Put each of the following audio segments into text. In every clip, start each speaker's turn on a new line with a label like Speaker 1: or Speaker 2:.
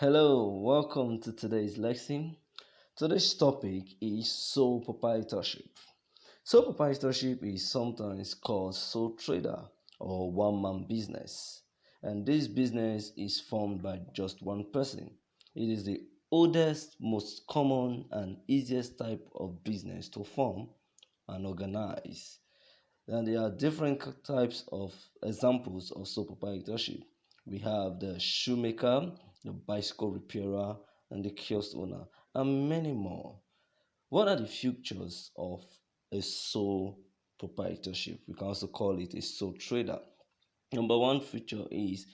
Speaker 1: Hello, welcome to today's lesson. Today's topic is sole proprietorship. Sole proprietorship is sometimes called sole trader or one man business, and this business is formed by just one person. It is the oldest, most common, and easiest type of business to form and organize. And there are different types of examples of sole proprietorship. We have the shoemaker, the bicycle repairer, and the kiosk owner, and many more. What are the features of a sole proprietorship? We can also call it a sole trader. Number one feature is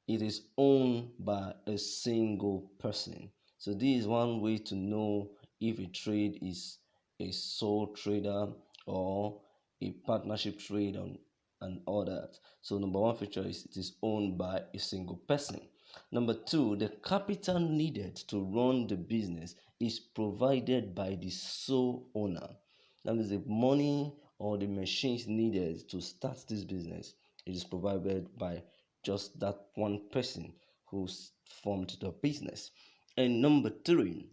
Speaker 1: it is owned by a single person. So this is one way to know if a trade is a sole trader or a partnership trade and all that. So number one feature is it is owned by a single person. Number two, the capital needed to run the business is provided by the sole owner. That means the money or the machines needed to start this business, it is provided by just that one person who's formed the business. And number three,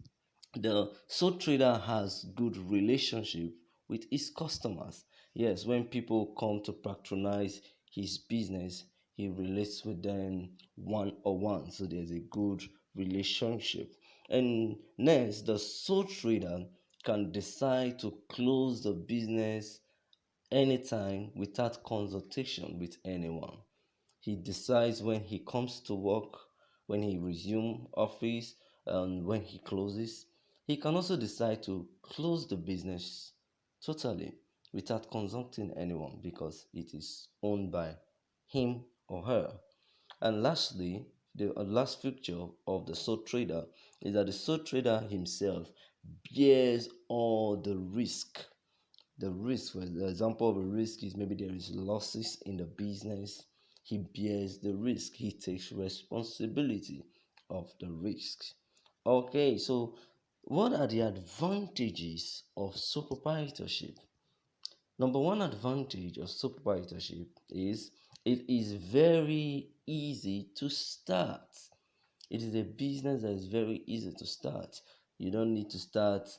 Speaker 1: the sole trader has good relationship with his customers. Yes, when people come to patronize his business, he relates with them one on one. So there's a good relationship. And next, the sole trader can decide to close the business anytime without consultation with anyone. He decides when he comes to work, when he resumes office, and when he closes. He can also decide to close the business totally without consulting anyone because it is owned by him or her. And lastly, the last feature of the sole trader is that the sole trader himself bears all the risk. The risk, for the example of a risk is maybe there is losses in the business. He bears the risk. He takes responsibility of the risks. Okay, so what are the advantages of sole proprietorship? Number one advantage of sole proprietorship is it is very easy to start. It is a business that is very easy to start. You don't need to start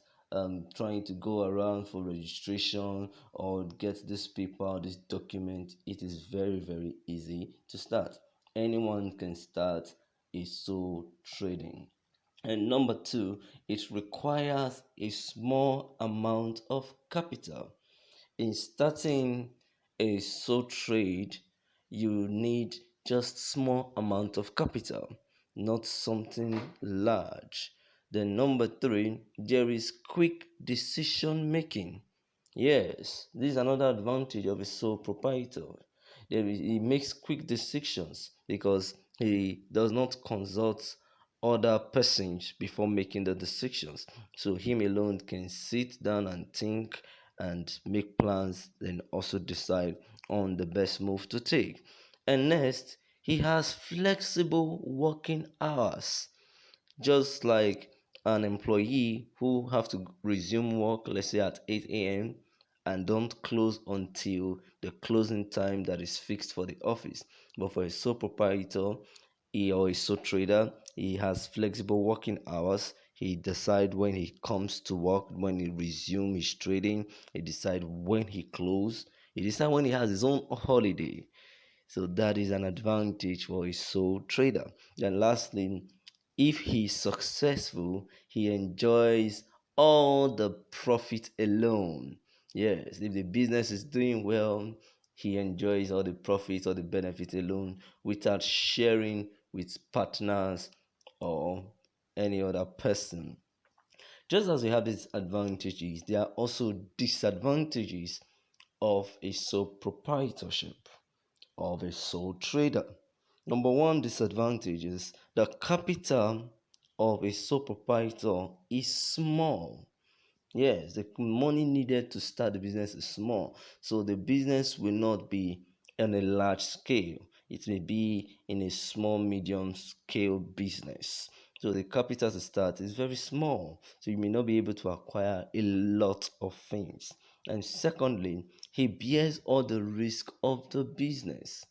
Speaker 1: trying to go around for registration or get this paper, this document. It is very, very easy to start. Anyone can start a sole trading. And number two, it requires a small amount of capital. In starting a sole trade, you need just small amount of capital, not something large. Then number three, there is quick decision making. Yes, this is another advantage of a sole proprietor. He makes quick decisions because he does not consult other persons before making the decisions. So him alone can sit down and think and make plans, then also decide on the best move to take. And next, he has flexible working hours, just like an employee who have to resume work, let's say at 8 a.m. and don't close until the closing time that is fixed for the office. But for a sole proprietor, or a sole trader, he has flexible working hours. He decides when he comes to work, when he resumes his trading. He decides when he closes. He decides when he has his own holiday. So that is an advantage for a sole trader. Then lastly, if he is successful, he enjoys all the profit alone. Yes, if the business is doing well, he enjoys all the profits or the benefit alone without sharing with partners or any other person. Just as we have these advantages, there are also disadvantages of a sole proprietorship, of a sole trader. Number one disadvantage is the capital of a sole proprietor is small. Yes, the money needed to start the business is small. So the business will not be on a large scale. It may be in a small, medium scale business. So the capital to start is very small. So you may not be able to acquire a lot of things. And secondly, he bears all the risk of the business.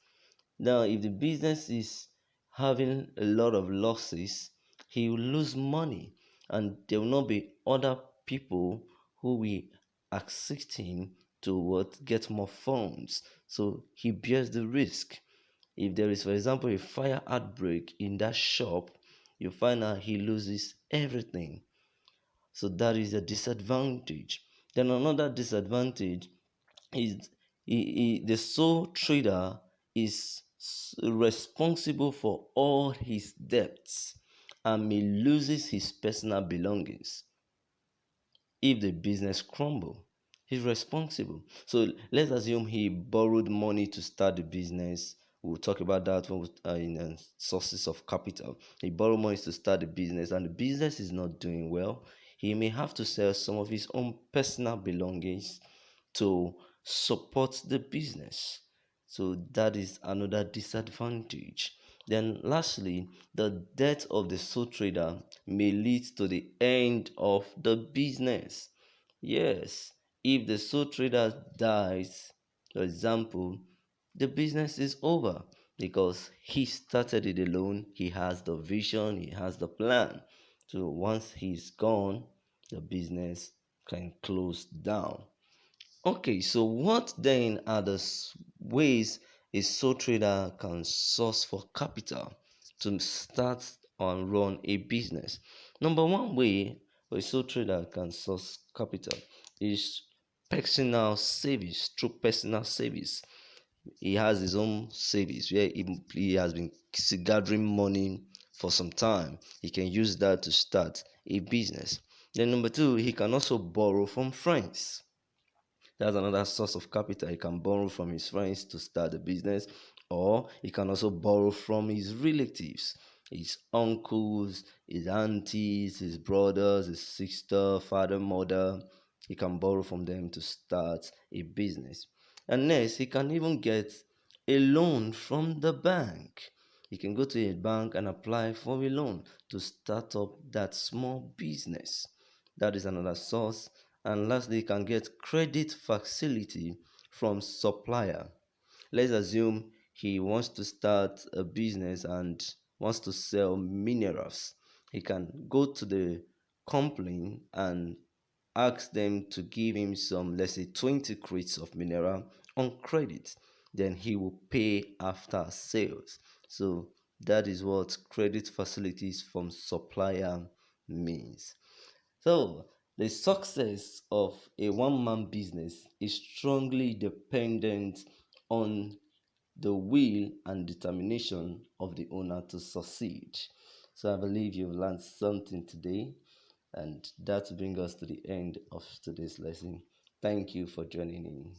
Speaker 1: Now, if the business is having a lot of losses, he will lose money, and there will not be other people who will assist him to get more funds. So he bears the risk. If there is, for example, a fire outbreak in that shop, you find out he loses everything. So that is a disadvantage. Then another disadvantage is the sole trader is responsible for all his debts and may loses his personal belongings. If the business crumble, he's responsible. So let's assume he borrowed money to start the business. We'll talk about that when in sources of capital. He borrowed money to start the business, and the business is not doing well. He may have to sell some of his own personal belongings to support the business. So that is another disadvantage. Then, lastly, the death of the sole trader may lead to the end of the business. Yes, if the sole trader dies, for example, the business is over because he started it alone. He has the vision, he has the plan. So once he's gone, the business can close down. Okay, so what then are the ways a sole trader can source for capital to start and run a business? Number one way a sole trader can source capital is personal savings, through personal savings. He has his own savings where he has been gathering money for some time. He can use that to start a business. Then number two, he can also borrow from friends. That's another source of capital. He can borrow from his friends to start a business, or he can also borrow from his relatives, his uncles, his aunties, his brothers, his sister, father, mother. He can borrow from them to start a business. And next, he can even get a loan from the bank. He can go to a bank and apply for a loan to start up that small business. That is another source. And lastly, you can get credit facility from supplier. Let's assume he wants to start a business and wants to sell minerals. He can go to the company and ask them to give him some, let's say 20 crates of mineral on credit. Then he will pay after sales. So that is what credit facilities from supplier means. So, the success of a one man business is strongly dependent on the will and determination of the owner to succeed. So, I believe you've learned something today, and that brings us to the end of today's lesson. Thank you for joining in.